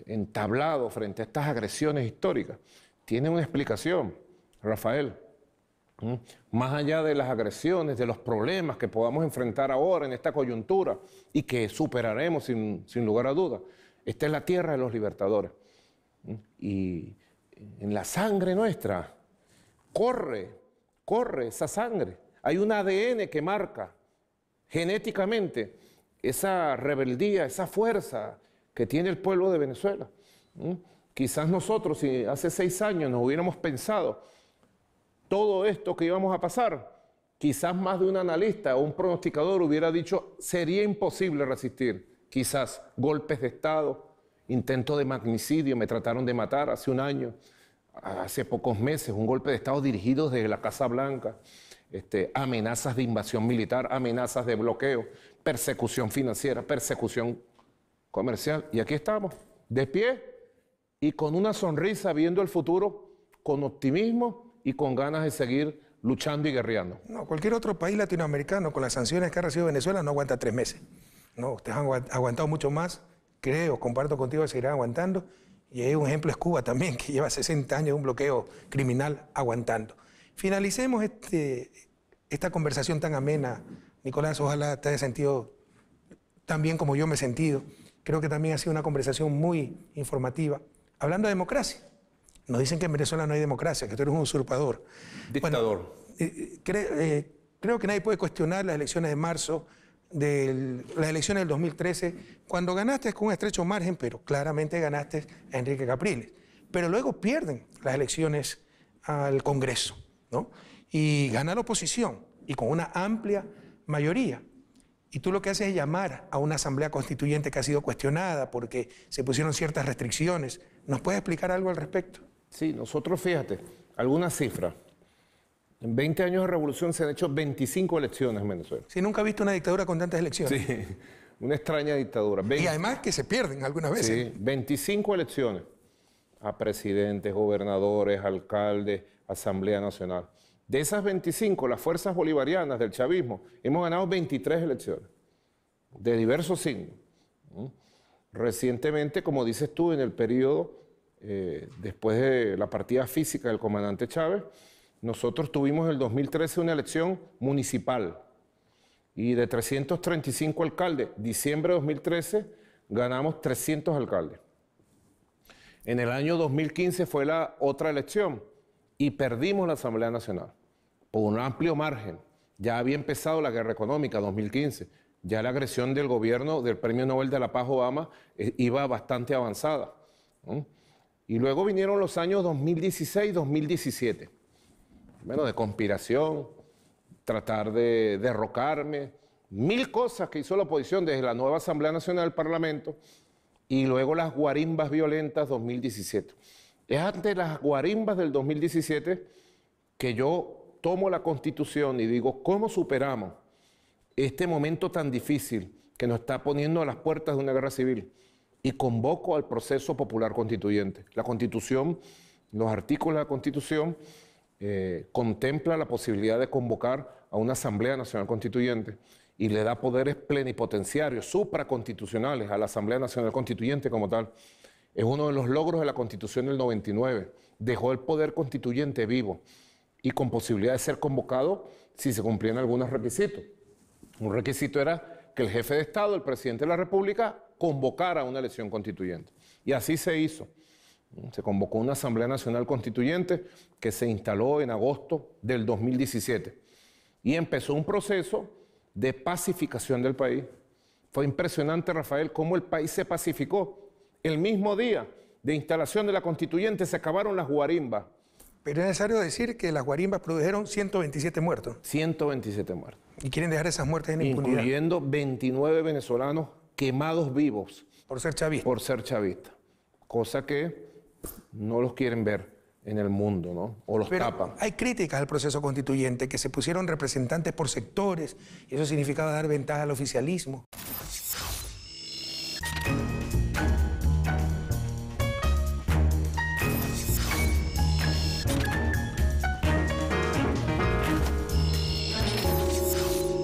entablado frente a estas agresiones históricas tiene una explicación, Rafael. Más allá de las agresiones, de los problemas que podamos enfrentar ahora en esta coyuntura y que superaremos sin lugar a dudas, esta es la tierra de los libertadores. Y en la sangre nuestra corre esa sangre. Hay un ADN que marca genéticamente esa rebeldía, esa fuerza que tiene el pueblo de Venezuela. Quizás nosotros, si hace 6 años nos hubiéramos pensado todo esto que íbamos a pasar, quizás más de un analista o un pronosticador hubiera dicho sería imposible resistir. Quizás golpes de Estado, intento de magnicidio, me trataron de matar hace 1 año, hace pocos meses, un golpe de Estado dirigido desde la Casa Blanca, amenazas de invasión militar, amenazas de bloqueo, persecución financiera, persecución comercial. Y aquí estamos, de pie y con una sonrisa viendo el futuro, con optimismo y con ganas de seguir luchando y guerreando. No, cualquier otro país latinoamericano con las sanciones que ha recibido Venezuela no aguanta 3 meses. No, ustedes han aguantado mucho más, creo, comparto contigo, seguirán aguantando. Y hay un ejemplo es Cuba también, que lleva 60 años de un bloqueo criminal aguantando. Finalicemos esta conversación tan amena. Nicolás, ojalá te haya sentido tan bien como yo me he sentido. Creo que también ha sido una conversación muy informativa. Hablando de democracia, nos dicen que en Venezuela no hay democracia, que tú eres un usurpador. Dictador. Bueno, creo que nadie puede cuestionar las elecciones de marzo, las elecciones del 2013, cuando ganaste con un estrecho margen, pero claramente ganaste a Enrique Capriles. Pero luego pierden las elecciones al Congreso, ¿no? Y gana la oposición, y con una amplia mayoría. Y tú lo que haces es llamar a una asamblea constituyente que ha sido cuestionada porque se pusieron ciertas restricciones. ¿Nos puedes explicar algo al respecto? Sí, nosotros, fíjate, algunas cifras. En 20 años de revolución se han hecho 25 elecciones en Venezuela. Sí, nunca he visto una dictadura con tantas elecciones. Sí, una extraña dictadura. Y además que se pierden algunas veces. Sí, 25 elecciones a presidentes, gobernadores, alcaldes, Asamblea Nacional. De esas 25, las fuerzas bolivarianas del chavismo, hemos ganado 23 elecciones, de diversos signos. Recientemente, como dices tú, en el periodo, después de la partida física del comandante Chávez, nosotros tuvimos en el 2013 una elección municipal y de 335 alcaldes, diciembre de 2013, ganamos 300 alcaldes. En el año 2015 fue la otra elección y perdimos la Asamblea Nacional por un amplio margen. Ya había empezado la guerra económica 2015, ya la agresión del gobierno del Premio Nobel de la Paz Obama iba bastante avanzada. Y luego vinieron los años 2016-2017. Bueno, de conspiración, tratar de derrocarme, Mil cosas que hizo la oposición desde la nueva Asamblea Nacional del Parlamento y luego las guarimbas violentas 2017. Es ante las guarimbas del 2017 que yo tomo la Constitución y digo, ¿cómo superamos este momento tan difícil que nos está poniendo a las puertas de una guerra civil? Y convoco al proceso popular constituyente. La Constitución, los artículos de la Constitución contempla la posibilidad de convocar a una Asamblea Nacional Constituyente y le da poderes plenipotenciarios, supraconstitucionales a la Asamblea Nacional Constituyente como tal. Es uno de los logros de la Constitución del 99. Dejó el poder constituyente vivo y con posibilidad de ser convocado si se cumplían algunos requisitos. Un requisito era que el jefe de Estado, el presidente de la República, convocara una elección constituyente. Y así se hizo. Se convocó una Asamblea Nacional Constituyente que se instaló en agosto del 2017 y empezó un proceso de pacificación del país. Fue impresionante, Rafael, cómo el país se pacificó. El mismo día de instalación de la Constituyente se acabaron las guarimbas. Pero es necesario decir que las guarimbas produjeron 127 muertos. 127 muertos. Y quieren dejar esas muertes en impunidad. Incluyendo 29 venezolanos quemados vivos. Por ser chavistas. Por ser chavistas. Cosa que no los quieren ver en el mundo, ¿no? O los tapan. Hay críticas al proceso constituyente, que se pusieron representantes por sectores, y eso significaba dar ventaja al oficialismo.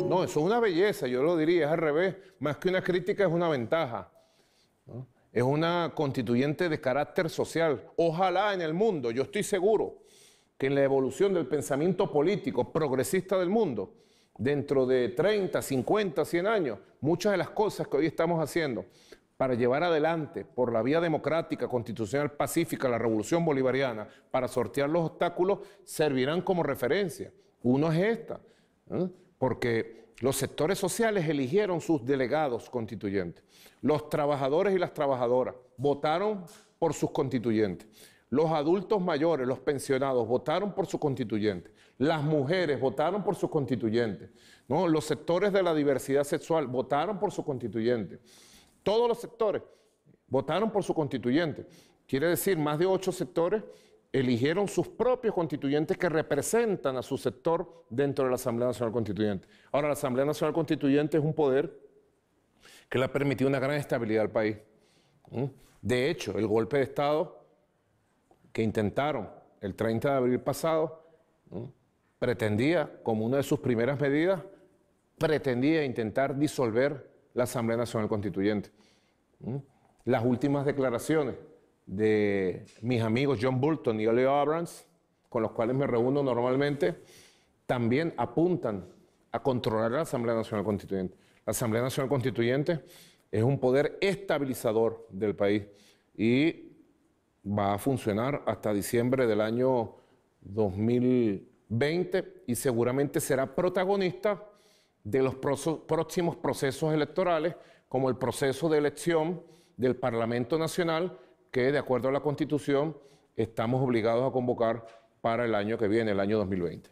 No, eso es una belleza, yo lo diría, es al revés. Más que una crítica, es una ventaja, ¿no? Es una constituyente de carácter social. Ojalá en el mundo, yo estoy seguro que en la evolución del pensamiento político progresista del mundo, dentro de 30, 50, 100 años, muchas de las cosas que hoy estamos haciendo para llevar adelante por la vía democrática, constitucional, pacífica, la revolución bolivariana, para sortear los obstáculos, servirán como referencia. Uno es esta, ¿eh? Porque los sectores sociales eligieron sus delegados constituyentes. Los trabajadores y las trabajadoras votaron por sus constituyentes. Los adultos mayores, los pensionados, votaron por su constituyente. Las mujeres votaron por sus constituyentes, ¿no? Los sectores de la diversidad sexual votaron por su constituyente. Todos los sectores votaron por su constituyente. Quiere decir, más de 8 sectores eligieron sus propios constituyentes que representan a su sector dentro de la Asamblea Nacional Constituyente. Ahora, la Asamblea Nacional Constituyente es un poder que le ha permitido una gran estabilidad al país. De hecho, el golpe de Estado que intentaron el 30 de abril pasado, pretendía, como una de sus primeras medidas, pretendía intentar disolver la Asamblea Nacional Constituyente. Las últimas declaraciones de mis amigos John Bolton y Leo Abrams, con los cuales me reúno normalmente, también apuntan a controlar la Asamblea Nacional Constituyente. La Asamblea Nacional Constituyente es un poder estabilizador del país y va a funcionar hasta diciembre del año 2020 y seguramente será protagonista de los próximos procesos electorales, como el proceso de elección del Parlamento Nacional, que de acuerdo a la Constitución estamos obligados a convocar para el año que viene, el año 2020.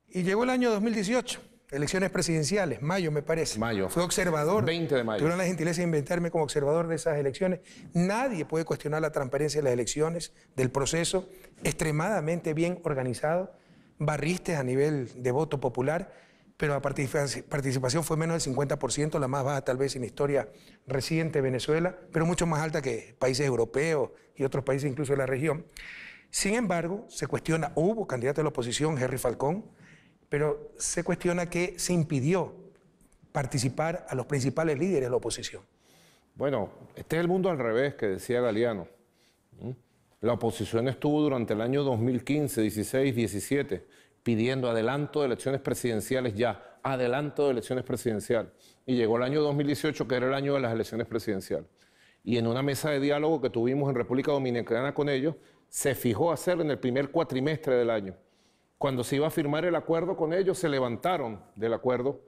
Y llegó el año 2018, elecciones presidenciales, mayo me parece. Mayo. Fue observador. 20 de mayo. Tuvieron la gentileza de invitarme como observador de esas elecciones. Nadie puede cuestionar la transparencia de las elecciones, del proceso, extremadamente bien organizado, barristes a nivel de voto popular, pero la participación fue menos del 50%, la más baja tal vez en historia reciente de Venezuela, pero mucho más alta que países europeos y otros países incluso de la región. Sin embargo, se cuestiona, hubo candidato de la oposición, Henry Falcón, pero se cuestiona que se impidió participar a los principales líderes de la oposición. Bueno, este es el mundo al revés que decía Galeano. La oposición estuvo durante el año 2015, 16, 17 pidiendo adelanto de elecciones presidenciales ya, adelanto de elecciones presidenciales. Y llegó el año 2018, que era el año de las elecciones presidenciales. Y en una mesa de diálogo que tuvimos en República Dominicana con ellos, se fijó hacer en el primer cuatrimestre del año. Cuando se iba a firmar el acuerdo con ellos, se levantaron del acuerdo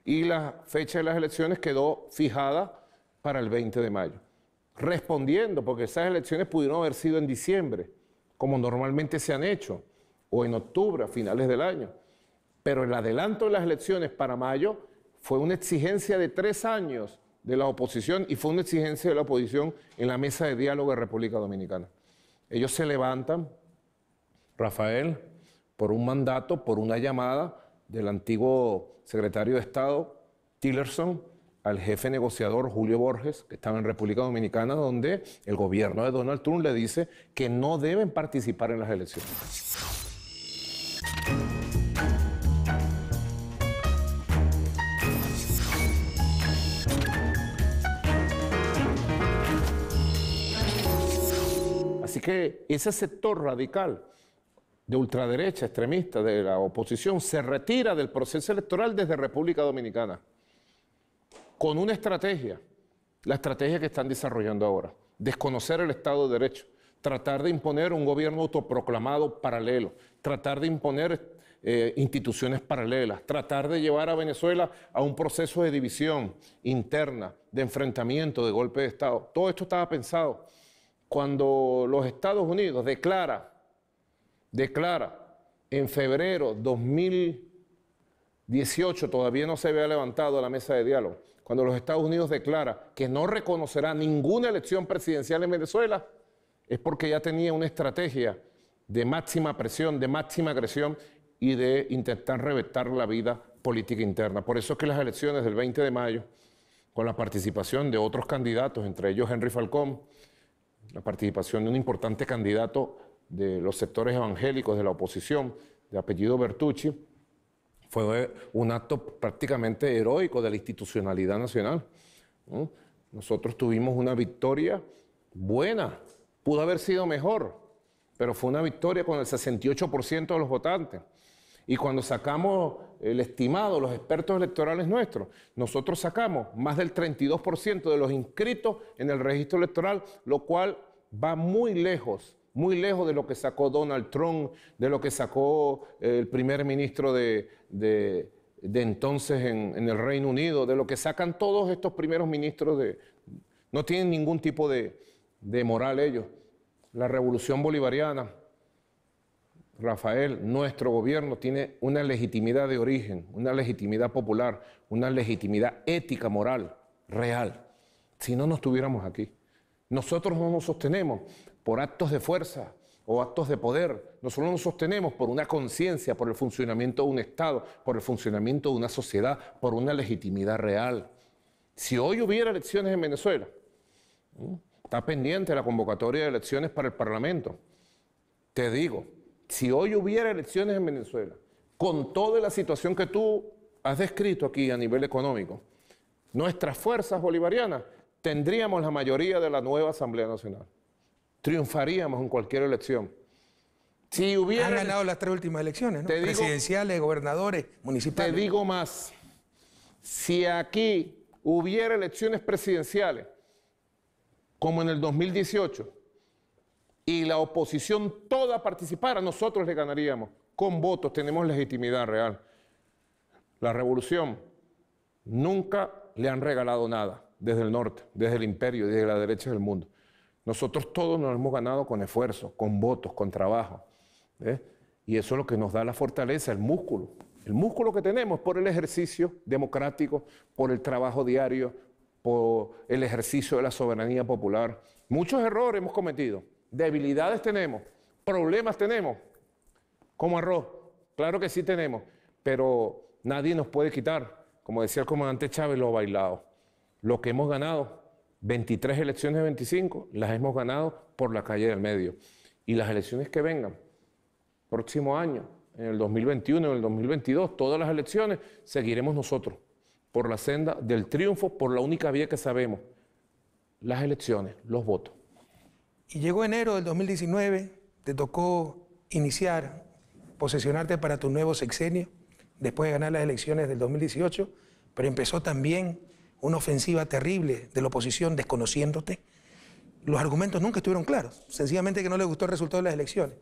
y la fecha de las elecciones quedó fijada para el 20 de mayo. Respondiendo, porque esas elecciones pudieron haber sido en diciembre, como normalmente se han hecho, o en octubre, a finales del año. Pero el adelanto de las elecciones para mayo fue una exigencia de 3 años de la oposición y fue una exigencia de la oposición en la mesa de diálogo de República Dominicana. Ellos se levantan, Rafael, por un mandato, por una llamada del antiguo secretario de Estado, Tillerson, al jefe negociador Julio Borges, que estaba en República Dominicana, donde el gobierno de Donald Trump le dice que no deben participar en las elecciones. Así que ese sector radical de ultraderecha, extremista, de la oposición, se retira del proceso electoral desde República Dominicana, con una estrategia, la estrategia que están desarrollando ahora, desconocer el Estado de Derecho, tratar de imponer un gobierno autoproclamado paralelo, tratar de imponer instituciones paralelas, tratar de llevar a Venezuela a un proceso de división interna, de enfrentamiento, de golpe de Estado. Todo esto estaba pensado cuando los Estados Unidos declara en febrero 2018, todavía no se había levantado la mesa de diálogo, cuando los Estados Unidos declara que no reconocerá ninguna elección presidencial en Venezuela, es porque ya tenía una estrategia de máxima presión, de máxima agresión y de intentar reventar la vida política interna. Por eso es que las elecciones del 20 de mayo, con la participación de otros candidatos, entre ellos Henry Falcón, la participación de un importante candidato de los sectores evangélicos de la oposición, de apellido Bertucci, fue un acto prácticamente heroico de la institucionalidad nacional. Nosotros tuvimos una victoria buena, pudo haber sido mejor, pero fue una victoria con el 68% de los votantes. Y cuando sacamos el estimado, los expertos electorales nuestros, nosotros sacamos más del 32% de los inscritos en el registro electoral, lo cual va muy lejos de lo que sacó Donald Trump, de lo que sacó el primer ministro de entonces en el Reino Unido, de lo que sacan todos estos primeros ministros. No tienen ningún tipo de moral ellos. La revolución bolivariana, Rafael, nuestro gobierno tiene una legitimidad de origen, una legitimidad popular, una legitimidad ética, moral, real. Si no, no estuviéramos aquí. Nosotros no nos sostenemos por actos de fuerza o actos de poder. Nosotros nos sostenemos por una conciencia, por el funcionamiento de un Estado, por el funcionamiento de una sociedad, por una legitimidad real. Si hoy hubiera elecciones en Venezuela, está pendiente la convocatoria de elecciones para el Parlamento. Te digo, si hoy hubiera elecciones en Venezuela, con toda la situación que tú has descrito aquí a nivel económico, nuestras fuerzas bolivarianas tendríamos la mayoría de la nueva Asamblea Nacional. Triunfaríamos en cualquier elección. Si hubiera... Han ganado las 3 últimas elecciones, ¿no? Presidenciales, gobernadores, municipales. Te digo más, si aquí hubiera elecciones presidenciales, como en el 2018, y la oposición toda participara, nosotros le ganaríamos. Con votos tenemos legitimidad real. La revolución nunca le han regalado nada desde el norte, desde el imperio, desde la derecha del mundo. Nosotros todos nos hemos ganado con esfuerzo, con votos, con trabajo. Y eso es lo que nos da la fortaleza, el músculo que tenemos por el ejercicio democrático, por el trabajo diario, por el ejercicio de la soberanía popular. Muchos errores hemos cometido, debilidades tenemos, problemas tenemos, como arroz, claro que sí tenemos, pero nadie nos puede quitar, como decía el comandante Chávez, lo bailado. Lo que hemos ganado, 23 elecciones de 25, las hemos ganado por la calle del medio. Y las elecciones que vengan, próximo año, en el 2021, en el 2022, todas las elecciones, seguiremos nosotros por la senda del triunfo, por la única vía que sabemos, las elecciones, los votos. Y llegó enero del 2019, te tocó iniciar, posesionarte para tu nuevo sexenio, después de ganar las elecciones del 2018, pero empezó también una ofensiva terrible de la oposición desconociéndote. Los argumentos nunca estuvieron claros, sencillamente que no les gustó el resultado de las elecciones.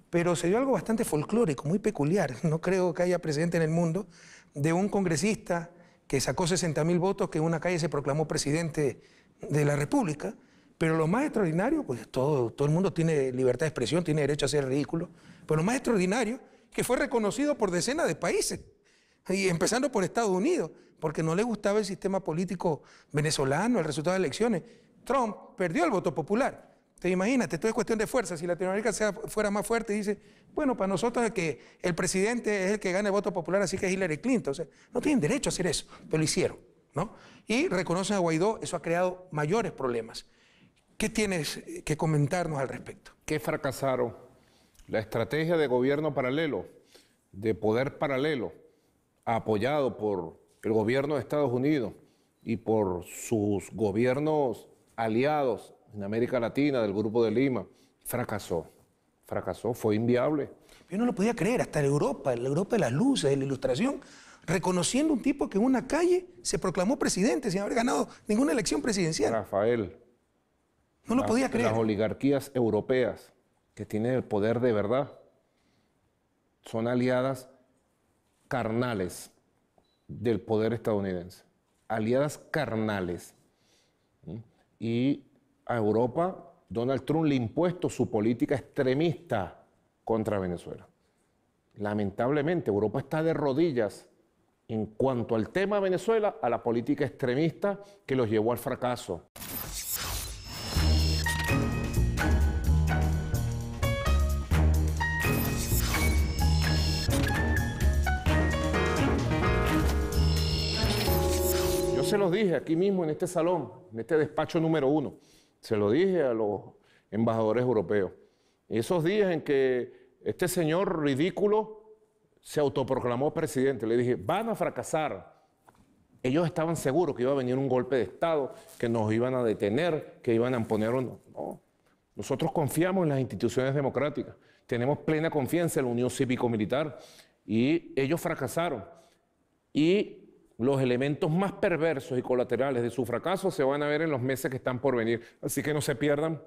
Pero se dio algo bastante folclórico, muy peculiar. No creo que haya precedente en el mundo de un congresista que sacó 60.000 votos, que en una calle se proclamó presidente de la República. Pero lo más extraordinario, pues todo el mundo tiene libertad de expresión, tiene derecho a ser ridículo, pero lo más extraordinario, que fue reconocido por decenas de países. Y empezando por Estados Unidos, porque no le gustaba el sistema político venezolano, el resultado de elecciones. Trump perdió el voto popular. Te imagínate, esto es cuestión de fuerza. Si Latinoamérica fuera más fuerte, dice, bueno, para nosotros es que el presidente es el que gana el voto popular, así que es Hillary Clinton. O sea, no tienen derecho a hacer eso, pero lo hicieron, ¿no? Y reconocen a Guaidó, eso ha creado mayores problemas. ¿Qué tienes que comentarnos al respecto? ¿Qué fracasaron? La estrategia de gobierno paralelo, de poder paralelo, apoyado por el gobierno de Estados Unidos y por sus gobiernos aliados en América Latina, del Grupo de Lima, fracasó, fue inviable. Yo no lo podía creer, hasta la Europa de las luces, de la ilustración, reconociendo un tipo que en una calle se proclamó presidente sin haber ganado ninguna elección presidencial. Rafael, no lo podía creer. Las oligarquías europeas que tienen el poder de verdad son aliadas carnales del poder estadounidense, aliadas carnales. Y a Europa, Donald Trump le ha impuesto su política extremista contra Venezuela. Lamentablemente, Europa está de rodillas en cuanto al tema Venezuela, a la política extremista que los llevó al fracaso. Se los dije aquí mismo en este salón, en este despacho número 1, se lo dije a los embajadores europeos. Esos días en que este señor ridículo se autoproclamó presidente, le dije, van a fracasar. Ellos estaban seguros que iba a venir un golpe de Estado, que nos iban a detener, que iban a poner un... No. Nosotros confiamos en las instituciones democráticas, tenemos plena confianza en la Unión Cívico-Militar y ellos fracasaron. Y los elementos más perversos y colaterales de su fracaso se van a ver en los meses que están por venir. Así que no se pierdan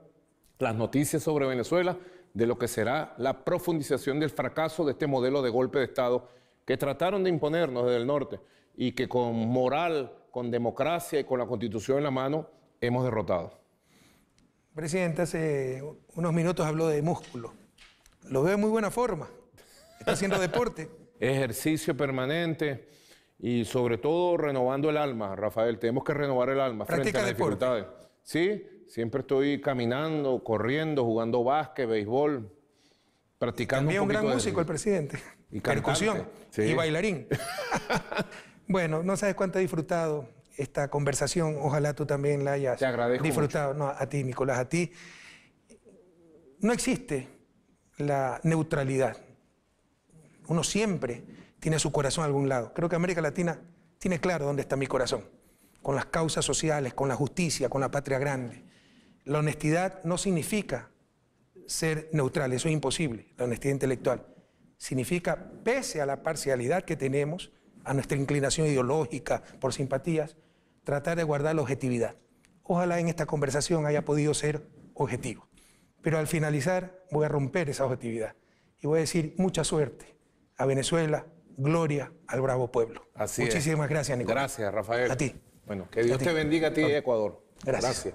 las noticias sobre Venezuela, de lo que será la profundización del fracaso de este modelo de golpe de Estado que trataron de imponernos desde el norte y que con moral, con democracia y con la Constitución en la mano hemos derrotado. Presidente, hace unos minutos habló de músculo. Lo veo en muy buena forma. Está haciendo deporte. Ejercicio permanente. Y sobre todo renovando el alma, Rafael. Tenemos que renovar el alma frente a las dificultades. Sí, siempre estoy caminando, corriendo, jugando básquet, béisbol, practicando también un poquito. Un gran músico el presidente. Y percusión. Sí. Y bailarín. Bueno, no sabes cuánto he disfrutado esta conversación. Ojalá tú también la hayas disfrutado. Mucho. No, a ti, Nicolás, a ti. No existe la neutralidad. Uno siempre tiene su corazón a algún lado. Creo que América Latina tiene claro dónde está mi corazón, con las causas sociales, con la justicia, con la patria grande. La honestidad no significa ser neutral, eso es imposible, la honestidad intelectual. Significa, pese a la parcialidad que tenemos, a nuestra inclinación ideológica, por simpatías, tratar de guardar la objetividad. Ojalá en esta conversación haya podido ser objetivo. Pero al finalizar voy a romper esa objetividad y voy a decir mucha suerte a Venezuela, gloria al bravo pueblo. Así Muchísimas gracias, Nicolás. Gracias, Rafael. A ti. Bueno, que Dios te bendiga a ti y a Ecuador. Gracias.